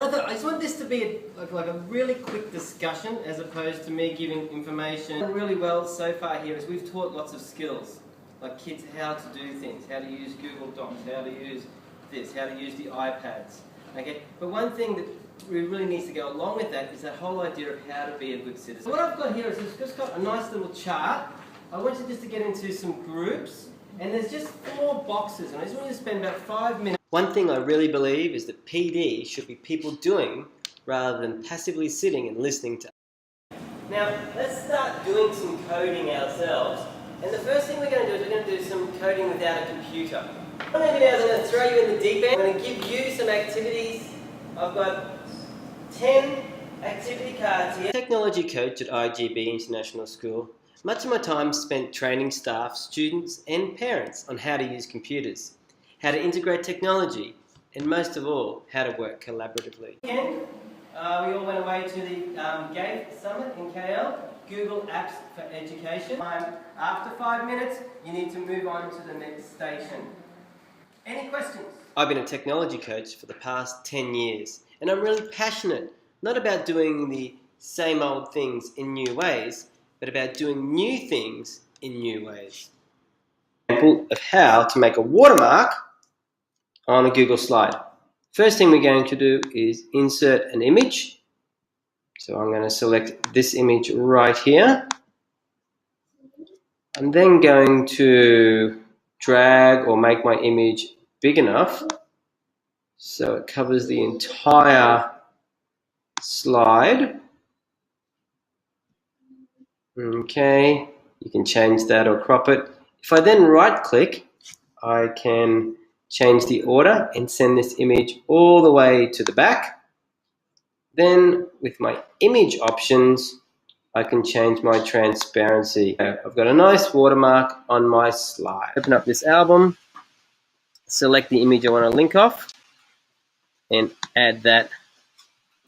I just want this to be like a really quick discussion as opposed to me giving information. Really well so far here is we've taught lots of skills, like kids how to do things, how to use Google Docs, how to use this, how to use the iPads. Okay, but one thing that really needs to go along with that is that whole idea of how to be a good citizen. So what I've got here is I've just got a nice little chart. I want you just to get into some groups, and there's just 4 boxes, and I just want you to spend about 5 minutes. One thing I really believe is that PD should be people doing rather than passively sitting and listening to. Now, let's start doing some coding ourselves. And the first thing we're going to do is we're going to do some coding without a computer. What I'm going to do is I'm going to throw you in the deep end. I'm going to give you some activities. I've got 10 activity cards here. Technology coach at IGB International School. Much of my time spent training staff, students and parents on how to use computers, how to integrate technology, and most of all, how to work collaboratively. Again, we all went away to the GATE Summit in KL, Google Apps for Education. After 5 minutes, you need to move on to the next station. Any questions? I've been a technology coach for the past 10 years, and I'm really passionate, not about doing the same old things in new ways, but about doing new things in new ways. Example of how to make a watermark on a Google slide. First thing we're going to do is insert an image. So I'm going to select this image right here. I'm then going to drag or make my image big enough so it covers the entire slide. Okay, you can change that or crop it. If I then right click, I can change the order and send this image all the way to the back. Then with my image options, I can change my transparency. I've got a nice watermark on my slide. Open up this album, select the image I want to link off, and add that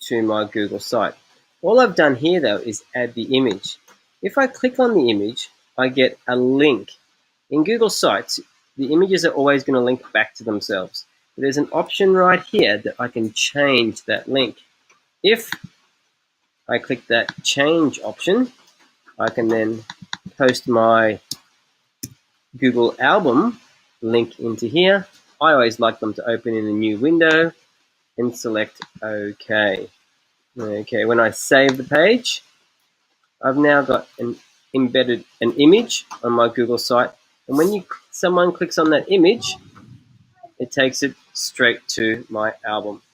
to my Google site. All I've done here though is add the image. If I click on the image, I get a link. In Google Sites, the images are always going to link back to themselves. But there's an option right here that I can change that link. If I click that change option, I can then post my Google album link into here. I always like them to open in a new window and select OK. Okay, when I save the page, I've now got embedded an image on my Google site, and when someone clicks on that image, it takes it straight to my album.